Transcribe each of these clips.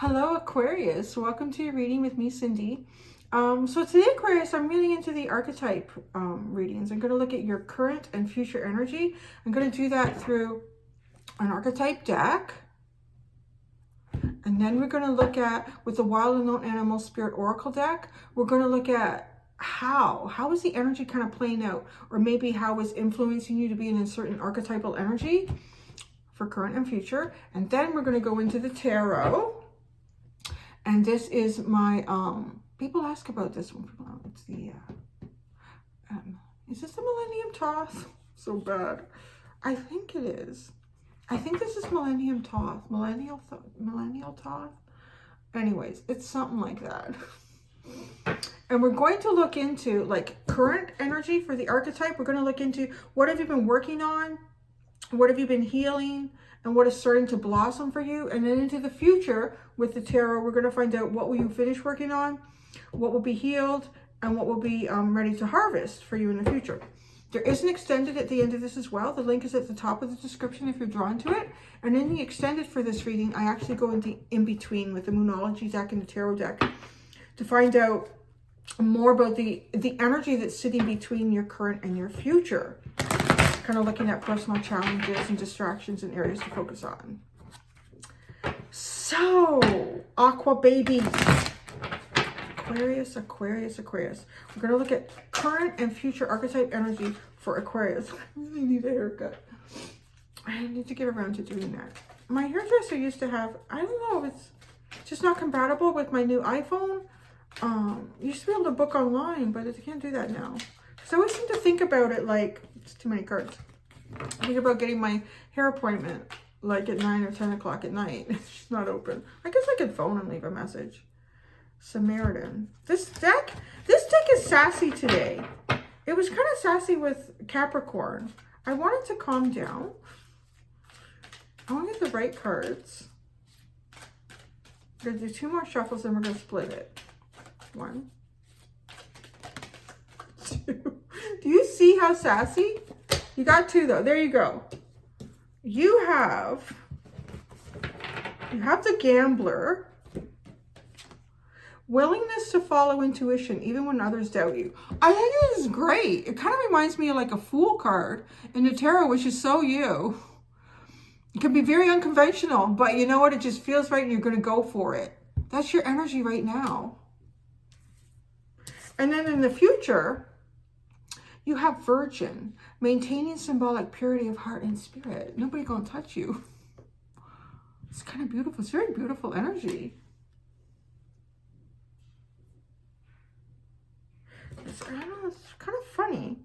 Hello, Aquarius. Welcome to your reading with me, Cindy. So today, Aquarius, I'm really into the archetype readings. I'm going to look at your current and future energy. I'm going to do that through an archetype deck. And then we're going to look at, with the Wild Unknown Animal Spirit Oracle deck, we're going to look at how is the energy kind of playing out, or maybe how is influencing you to be in a certain archetypal energy for current and future. And then we're going to go into the tarot. And this is my, people ask about this one. It's the, is this the Millennium Toth? So bad. I think it is. I think this is Millennium Toth. Millennial Toth? Anyways, it's something like that. And we're going to look into, like, current energy for the archetype. We're going to look into what have you been working on? What have you been healing? And what is starting to blossom for you. And then into the future with the tarot, we're going to find out what will you finish working on, what will be healed, and what will be ready to harvest for you in the future. There is an extended at the end of this as well. The link is at the top of the description if you're drawn to it. And in the extended for this reading, I actually go into in between with the Moonology deck and the tarot deck to find out more about the energy that's sitting between your current and your future. Kind of looking at personal challenges and distractions and areas to focus on. So, Aqua babies. Aquarius. We're going to look at current and future archetype energy for Aquarius. I really need a haircut. I need to get around to doing that. My hairdresser used to have, I don't know if it's just not compatible with my new iPhone. Used to be able to book online, but I can't do that now. So I always seem to think about it like, it's too many cards. I think about getting my hair appointment like at 9 or 10 o'clock at night. It's not open. I guess I could phone and leave a message. Samaritan. This deck is sassy today. It was kind of sassy with Capricorn. I wanted to calm down. I want to get the right cards. We're going to do 2 more shuffles and we're going to split it. 1, 2. Do you see how sassy? You got 2 though. There you go. You have the Gambler. Willingness to follow intuition even when others doubt you. I think this is great. It kind of reminds me of like a Fool card in the tarot, which is so you. It can be very unconventional, but you know what? It just feels right and you're going to go for it. That's your energy right now. And then in the future, you have Virgin, maintaining symbolic purity of heart and spirit. Nobody gonna touch you. It's kind of beautiful. It's very beautiful energy. I don't know, it's kind of funny.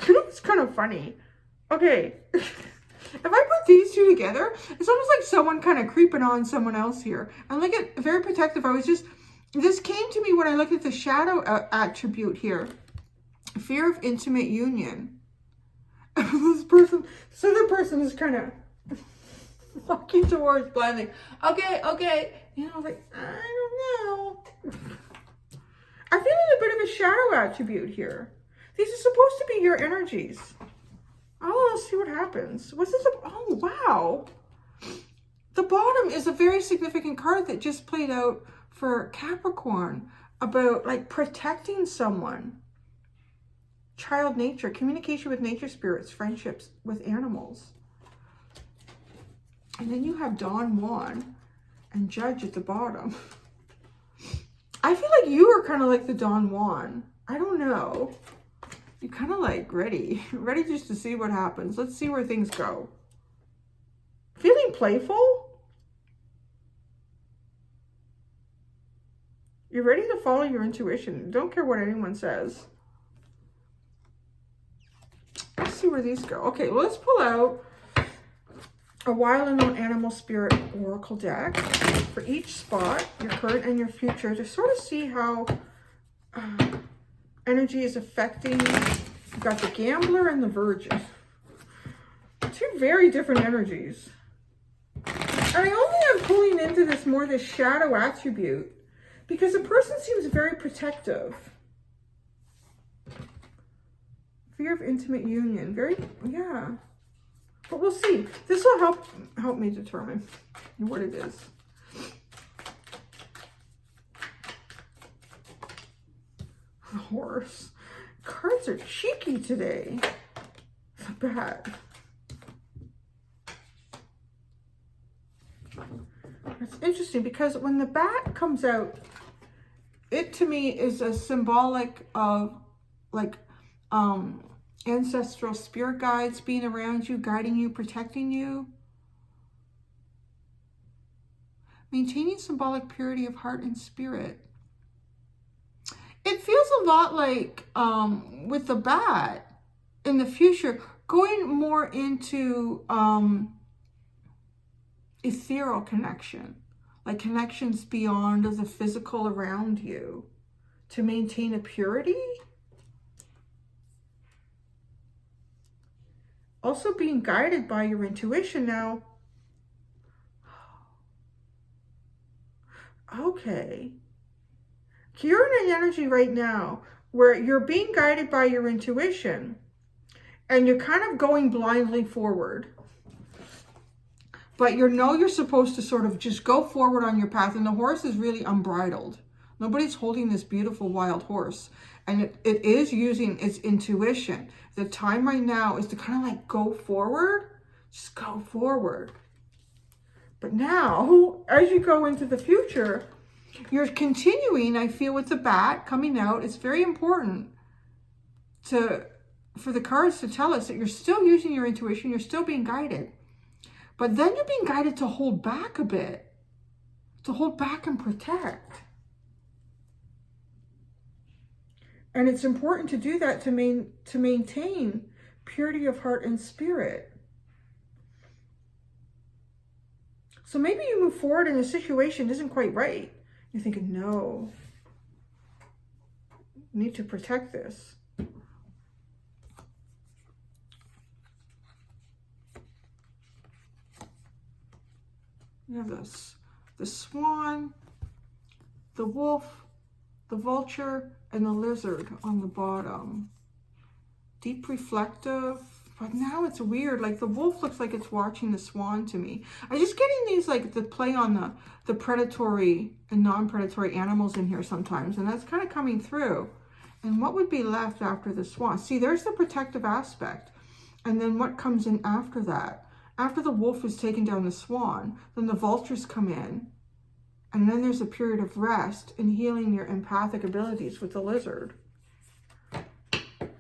You know, it's kind of funny. Okay. If I put these 2 together, it's almost like someone kind of creeping on someone else here. And look at, very protective. This came to me when I looked at the shadow attribute here. Fear of intimate union. This other person is kind of walking towards blindly. Okay. You know, like, I don't know. I feel like a bit of a shadow attribute here. These are supposed to be your energies. Oh, let's see what happens. What's this? Oh, wow. The bottom is a very significant card that just played out for Capricorn about like protecting someone. Child nature, communication with nature spirits, friendships with animals. And then you have Don Juan and Judge at the bottom. I feel like you are kind of like the Don Juan. I don't know. You're kind of like ready just to see what happens. Let's see where things go. Feeling playful? You're ready to follow your intuition. Don't care what anyone says. Let's see where these go. Okay, well, let's pull out a Wild Unknown Animal Spirit Oracle deck for each spot, your current and your future, to sort of see how energy is affecting. You've got the Gambler and the Virgin. 2 very different energies. And I only am pulling into this more the shadow attribute because the person seems very protective. Fear of intimate union. Yeah. But we'll see. This will help me determine what it is. Horse. Cards are cheeky today. The bat. It's interesting because when the bat comes out, it to me is a symbolic of like ancestral spirit guides being around you, guiding you, protecting you. Maintaining symbolic purity of heart and spirit. It feels a lot like with the bat in the future, going more into ethereal connection, like connections beyond the physical around you to maintain a purity. Also being guided by your intuition now. Okay. You're in an energy right now where you're being guided by your intuition and you're kind of going blindly forward. But you know you're supposed to sort of just go forward on your path, and the horse is really unbridled. Nobody's holding this beautiful wild horse, and it is using its intuition. The time right now is to kind of like go forward, just go forward. But now, as you go into the future, you're continuing, I feel, with the bat coming out. It's very important for the cards to tell us that you're still using your intuition, you're still being guided. But then you're being guided to hold back a bit, to hold back and protect. And it's important to do that to maintain purity of heart and spirit. So maybe you move forward and the situation isn't quite right. You're thinking, no, I need to protect this. You have this, the swan, the wolf, the vulture, and the lizard on the bottom. Deep reflective, but now it's weird. Like the wolf looks like it's watching the swan to me. I'm just getting these, like the play on the predatory and non-predatory animals in here sometimes, and that's kind of coming through. And what would be left after the swan? See, there's the protective aspect. And then what comes in after that? After the wolf has taken down the swan, then the vultures come in. And then there's a period of rest and healing your empathic abilities with the lizard.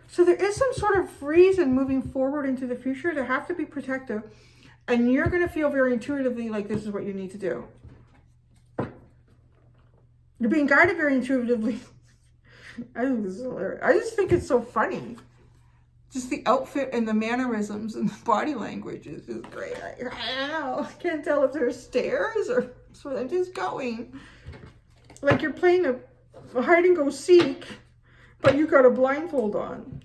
So there is some sort of reason moving forward into the future to have to be protective. And you're going to feel very intuitively like this is what you need to do. You're being guided very intuitively. I think this is hilarious. I just think it's so funny. Just the outfit and the mannerisms and the body language is just great. I don't know. I can't tell if there's stairs or so they're just going. Like you're playing a hide and go seek, but you got a blindfold on.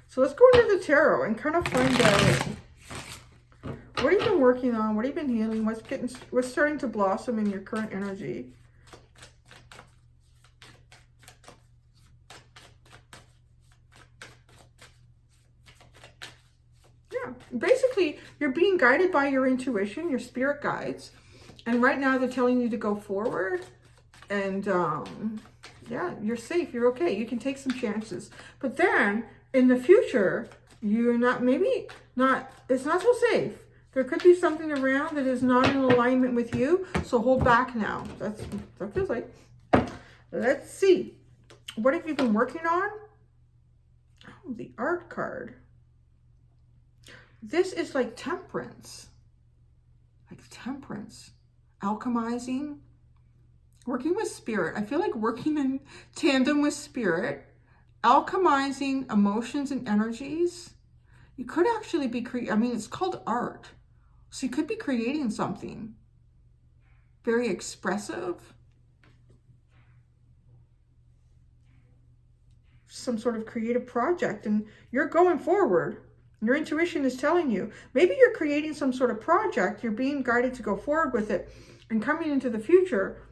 So let's go into the tarot and kind of find out what have you been working on, what have you been healing, what's starting to blossom in your current energy. Basically, you're being guided by your intuition, your spirit guides. And right now they're telling you to go forward. And yeah, you're safe. You're okay. You can take some chances. But then in the future, you're not, maybe not, it's not so safe. There could be something around that is not in alignment with you. So hold back now. That's what it feels like. Let's see. What have you been working on? Oh, the art card. This is like temperance, alchemizing, working with spirit. I feel like working in tandem with spirit, alchemizing emotions and energies. You could actually be it's called art. So you could be creating something very expressive. Some sort of creative project, and you're going forward. Your intuition is telling you, maybe you're creating some sort of project, you're being guided to go forward with it, and coming into the future,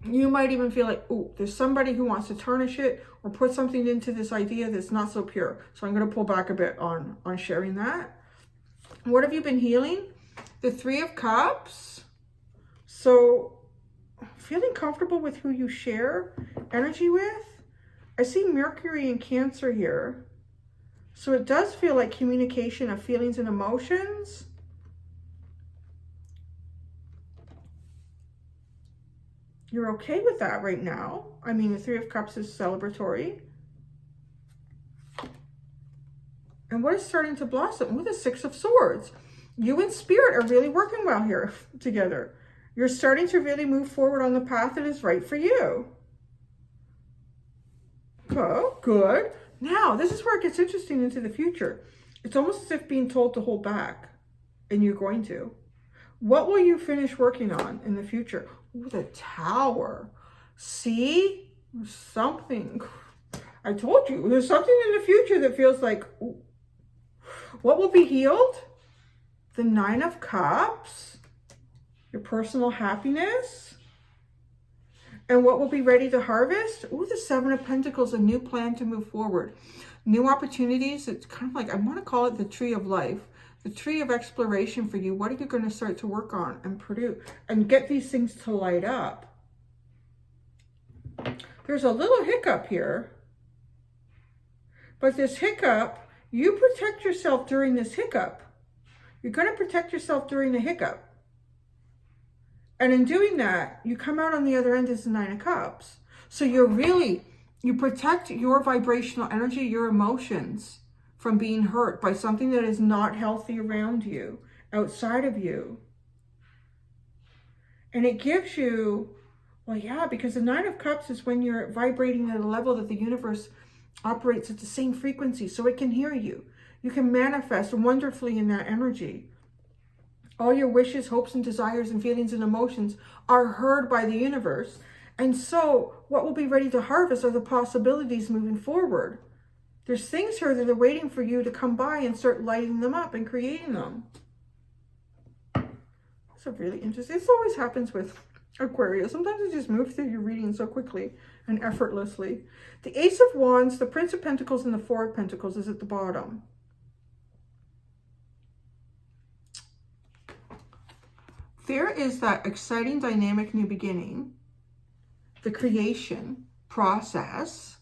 you might even feel like, oh, there's somebody who wants to tarnish it or put something into this idea that's not so pure. So I'm going to pull back a bit on sharing that. What have you been healing? The 3 of Cups. So feeling comfortable with who you share energy with. I see Mercury in Cancer here. So it does feel like communication of feelings and emotions. You're okay with that right now. I mean, the Three of Cups is celebratory. And what is starting to blossom? With the Six of Swords. You and Spirit are really working well here together. You're starting to really move forward on the path that is right for you. Oh, good. Now, this is where it gets interesting into the future. It's almost as if being told to hold back, and you're going to. What will you finish working on in the future? Ooh, the Tower. See? There's something. I told you, there's something in the future that feels like, ooh. What will be healed? The Nine of Cups. Your personal happiness. And what will be ready to harvest? Ooh, the Seven of Pentacles, a new plan to move forward. New opportunities. It's kind of like, I want to call it the Tree of Life. The tree of exploration for you. What are you going to start to work on and produce and get these things to light up? There's a little hiccup here. But this hiccup, you protect yourself during this hiccup. You're going to protect yourself during the hiccup. And in doing that, you come out on the other end as the Nine of Cups. So you protect your vibrational energy, your emotions from being hurt by something that is not healthy around you, outside of you. And it gives you, well, yeah, because the Nine of Cups is when you're vibrating at a level that the universe operates at the same frequency, so it can hear you. You can manifest wonderfully in that energy. All your wishes, hopes, and desires, and feelings and emotions are heard by the universe. And so what will be ready to harvest are the possibilities moving forward. There's things here that are waiting for you to come by and start lighting them up and creating them. It's a really interesting. This always happens with Aquarius. Sometimes you just move through your reading so quickly and effortlessly. The Ace of Wands, the Prince of Pentacles, and the Four of Pentacles is at the bottom. There is that exciting, dynamic new beginning, the creation process.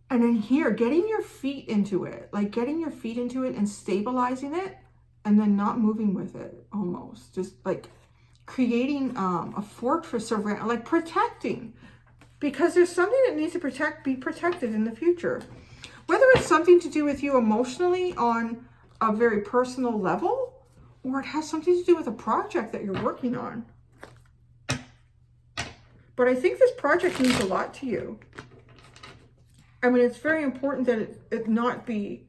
And in here, getting your feet into it, like getting your feet into it and stabilizing it and then not moving with it almost. Just like creating a fortress around, like protecting. Because there's something that needs to be protected in the future. Whether it's something to do with you emotionally on a very personal level, or it has something to do with a project that you're working on. But I think this project means a lot to you. I mean, it's very important that it not be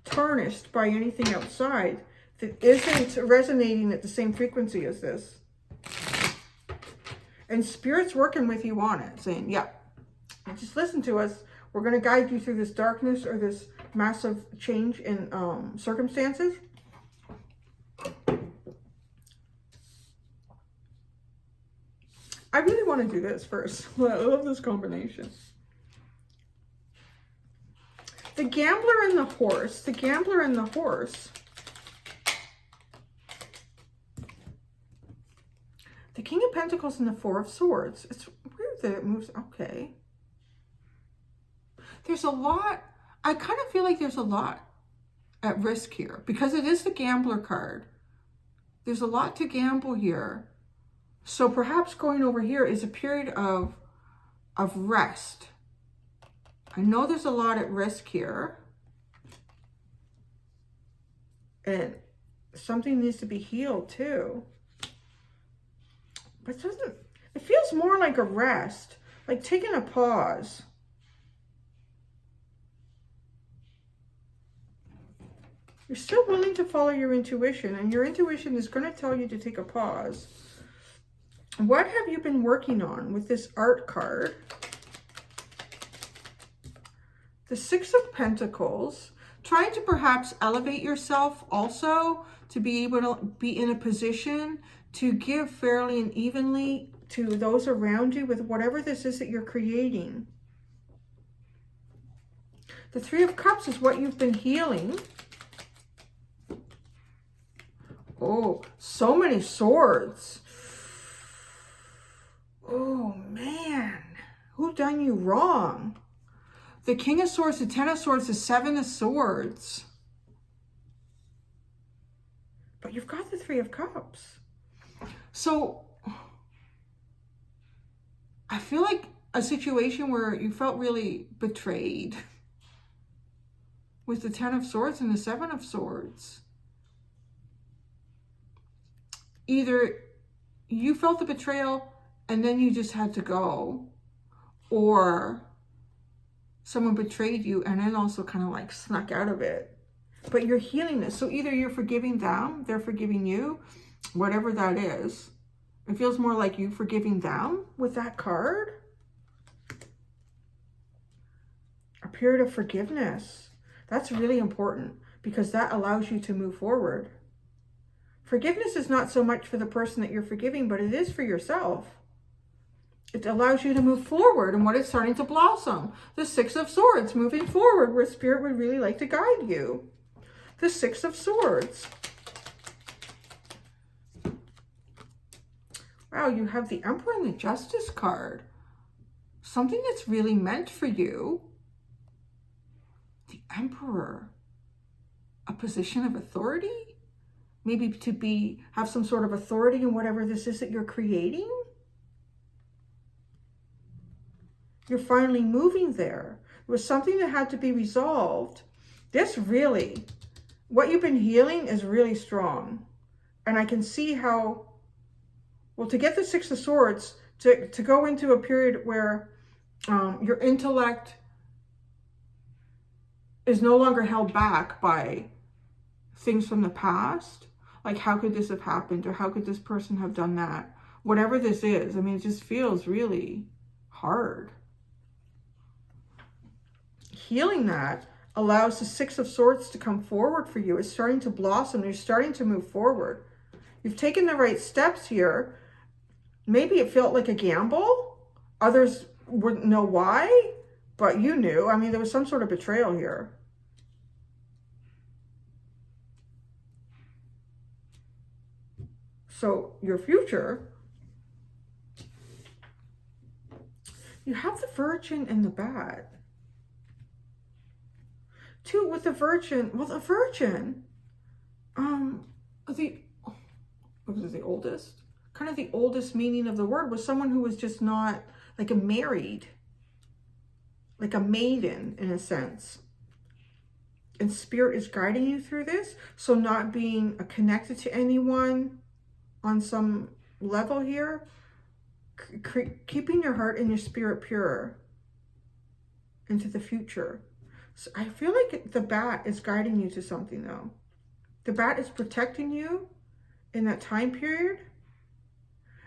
tarnished by anything outside that isn't resonating at the same frequency as this. And Spirit's working with you on it, saying, yeah, just listen to us. We're going to guide you through this darkness or this massive change in circumstances. I really want to do this first. I love this combination. The Gambler and the Horse. The Gambler and the Horse. The King of Pentacles and the Four of Swords. It's weird that it moves. Okay. There's a lot. I kind of feel like there's a lot at risk here. Because it is the Gambler card. There's a lot to gamble here. So perhaps going over here is a period of rest. I know there's a lot at risk here. And something needs to be healed too. But it feels more like a rest, like taking a pause. You're still willing to follow your intuition, and your intuition is going to tell you to take a pause. What have you been working on with this art card? The Six of Pentacles, trying to perhaps elevate yourself also to be able to be in a position to give fairly and evenly to those around you with whatever this is that you're creating. The Three of Cups is what you've been healing. Oh, so many swords. done you wrong. The King of Swords, the Ten of Swords, the Seven of Swords. But you've got the Three of Cups. So I feel like a situation where you felt really betrayed with the Ten of Swords and the Seven of Swords. Either you felt the betrayal and then you just had to go, or someone betrayed you and then also kind of like snuck out of it. But you're healing this. So either you're forgiving them, they're forgiving you, whatever that is. It feels more like you forgiving them with that card. A period of forgiveness. That's really important because that allows you to move forward. Forgiveness is not so much for the person that you're forgiving, but it is for yourself. It allows you to move forward and what is starting to blossom. The Six of Swords, moving forward where Spirit would really like to guide you. The Six of Swords. Wow, you have the Emperor and the Justice card. Something that's really meant for you. The Emperor. A position of authority? Maybe to have some sort of authority in whatever this is that you're creating. You're finally moving there. It was something that had to be resolved. This really, what you've been healing is really strong. And I can see how, well, to get the Six of Swords, to go into a period where your intellect is no longer held back by things from the past. Like, how could this have happened? Or how could this person have done that? Whatever this is, I mean, it just feels really hard. Healing that allows the Six of Swords to come forward for you. It's starting to blossom. You're starting to move forward. You've taken the right steps here. Maybe it felt like a gamble. Others wouldn't know why, but you knew. I mean, there was some sort of betrayal here. So your future, you have the Virgin and the Bat. Too, with the Virgin, well, the Virgin, the oldest? Kind of the oldest meaning of the word was someone who was just not like a married, like a maiden in a sense. And Spirit is guiding you through this. So not being connected to anyone on some level here, keeping your heart and your spirit pure into the future. So I feel like the Bat is guiding you to something though. The Bat is protecting you in that time period.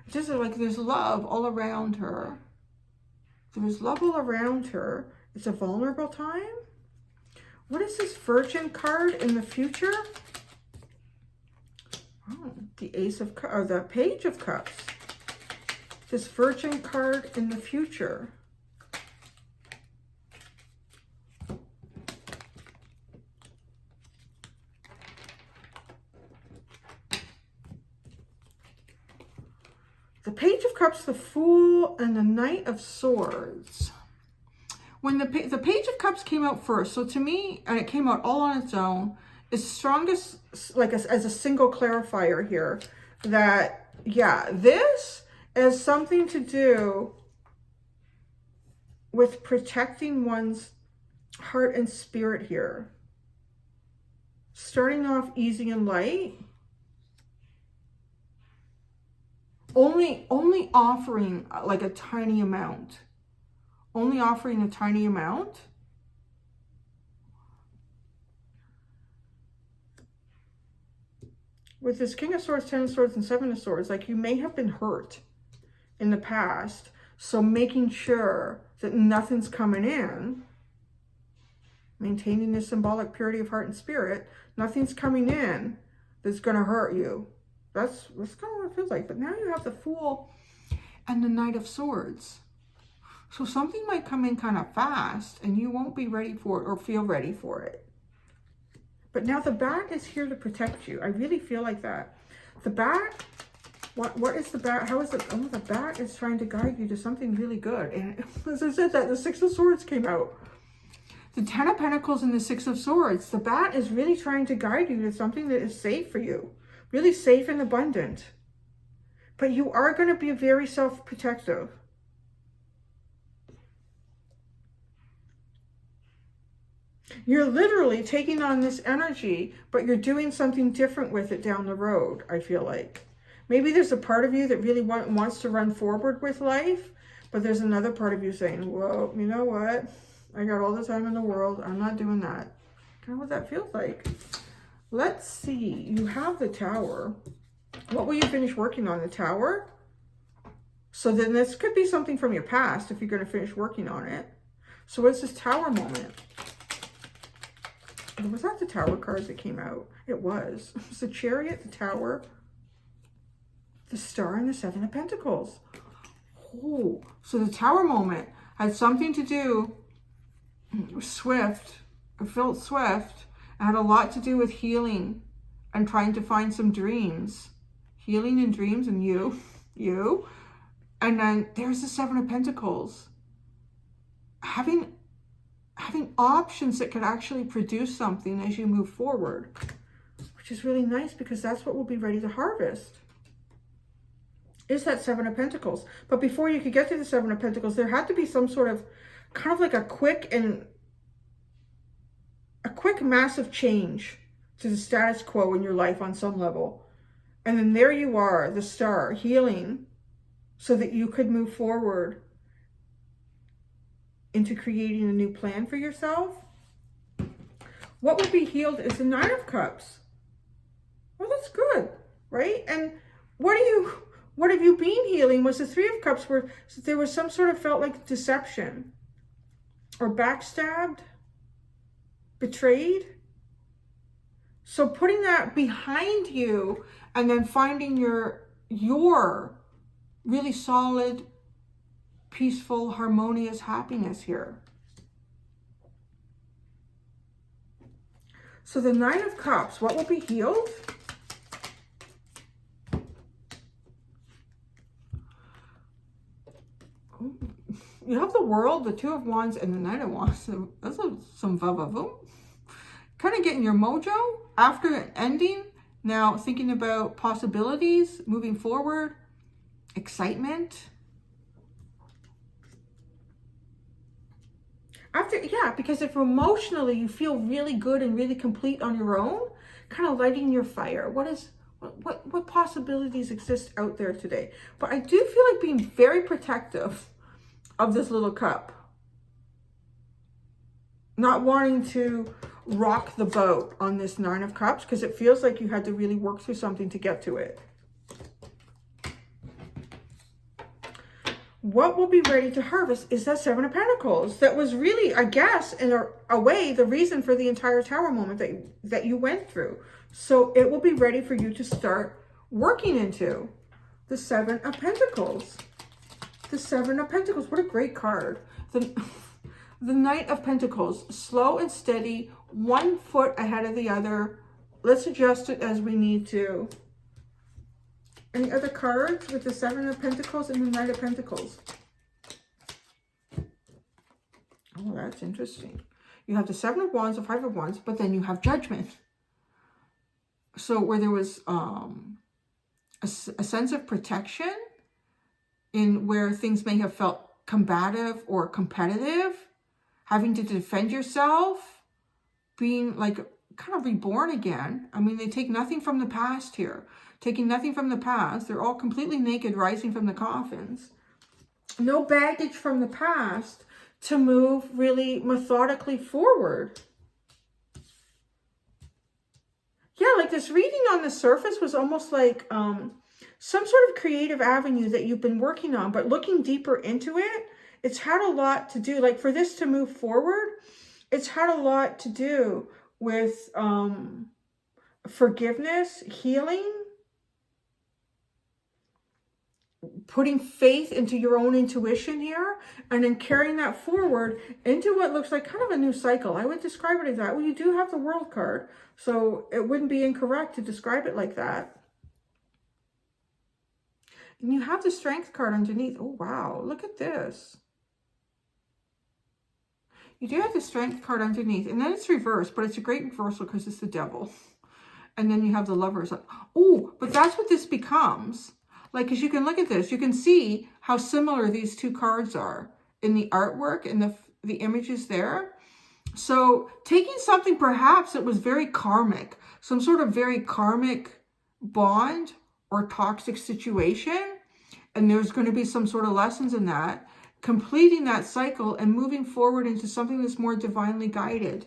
It's just like there's love all around her. There's love all around her. It's a vulnerable time. What is this Virgin card in the future? Oh, the Ace of Cups, or the Page of Cups. This Virgin card in the future. The Page of Cups, the Fool, and the Knight of Swords. When the Page of Cups came out first, so to me, and it came out all on its own, is strongest, like as a single clarifier here, that, yeah, this is something to do with protecting one's heart and spirit here. Starting off easy and light. Only offering like a tiny amount. Only offering a tiny amount. With this King of Swords, Ten of Swords, and Seven of Swords, like you may have been hurt in the past. So making sure that nothing's coming in. Maintaining this symbolic purity of heart and spirit. Nothing's coming in that's going to hurt you. That's kind of what it feels like. But now you have the Fool and the Knight of Swords. So something might come in kind of fast and you won't be ready for it or feel ready for it. But now the Bat is here to protect you. I really feel like that. The Bat What is the bat? How is it? Oh, the bat is trying to guide you to something really good. And as I said, that the Six of Swords came out. The Ten of Pentacles and the Six of Swords. The bat is really trying to guide you to something that is safe for you. Really safe and abundant. But you are going to be very self-protective. You're literally taking on this energy, but you're doing something different with it down the road, I feel like. Maybe there's a part of you that really wants to run forward with life, but there's another part of you saying, well, you know what? I got all the time in the world. I'm not doing that. Kind of what that feels like. Let's see. You have the Tower. What will you finish working on? The Tower? So then this could be something from your past if you're going to finish working on it. So what's this Tower moment? Was that the Tower card that came out? It was. It was the Chariot, the Tower, the Star, and the Seven of Pentacles. Oh, so the Tower moment had something to do with Swift. It felt Swift. It had a lot to do with healing and trying to find some dreams. Healing and dreams and you. And then there's the Seven of Pentacles. Having options that could actually produce something as you move forward, which is really nice because that's what we'll be ready to harvest, is that Seven of Pentacles. But before you could get to the Seven of Pentacles, there had to be some sort of kind of like a quick massive change to the status quo in your life on some level. And then there you are, the Star, healing so that you could move forward into creating a new plan for yourself. What will be healed is the Nine of Cups. Well, that's good, right? And what have you been healing was the Three of Cups, where there was some sort of felt like deception or backstabbed, betrayed. So putting that behind you and then finding your really solid, peaceful, harmonious happiness here. So the Nine of Cups, what will be healed? You have the World, the Two of Wands, and the Knight of Wands. That's some va-va-voom. Kind of getting your mojo after an ending. Now thinking about possibilities, moving forward, excitement. Because if emotionally you feel really good and really complete on your own, kind of lighting your fire. What possibilities exist out there today? But I do feel like being very protective of this little cup. Not wanting to rock the boat on this Nine of Cups because it feels like you had to really work through something to get to it. What will be ready to harvest is that Seven of Pentacles. That was really, I guess, in a way, the reason for the entire Tower moment that you went through. So it will be ready for you to start working into the Seven of Pentacles. The Seven of Pentacles. What a great card. The Knight of Pentacles. Slow and steady, 1 foot ahead of the other. Let's adjust it as we need to. Any other cards with the Seven of Pentacles and the Knight of Pentacles? Oh, that's interesting. You have the Seven of Wands, the Five of Wands, but then you have Judgment. So where there was a sense of protection in where things may have felt combative or competitive, having to defend yourself, being like kind of reborn again. I mean, they take nothing from the past here. Taking nothing from the past. They're all completely naked, rising from the coffins. No baggage from the past to move really methodically forward. Yeah, like this reading on the surface was almost like some sort of creative avenue that you've been working on, but looking deeper into it, it's had a lot to do. Like for this to move forward, it's had a lot to do with forgiveness, healing, putting faith into your own intuition here, and then carrying that forward into what looks like kind of a new cycle. I would describe it as that. Well, you do have the World card, so it wouldn't be incorrect to describe it like that. And you have the Strength card underneath. Oh, wow. Look at this. You do have the Strength card underneath. And then it's reversed, but it's a great reversal because it's the Devil. And then you have the Lovers. Oh, but that's what this becomes. Like, as you can look at this, you can see how similar these two cards are in the artwork and the images there. So taking something perhaps that was very karmic, some sort of very karmic bond or toxic situation, and there's going to be some sort of lessons in that, completing that cycle and moving forward into something that's more divinely guided,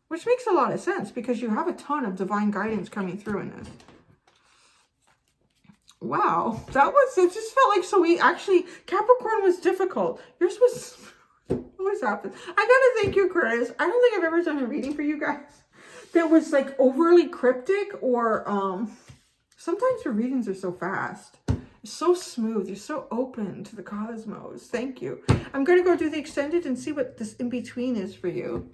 which makes a lot of sense because you have a ton of divine guidance coming through in this. Wow, it just felt like so we actually, Capricorn was difficult. Yours was, what's happened? I gotta thank you, Aquarius. I don't think I've ever done a reading for you guys that was like overly cryptic or, sometimes your readings are so fast. It's so smooth. You're so open to the cosmos. Thank you. I'm gonna go do the extended and see what this in between is for you.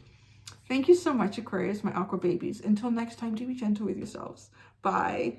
Thank you so much, Aquarius, my aqua babies. Until next time, do be gentle with yourselves. Bye.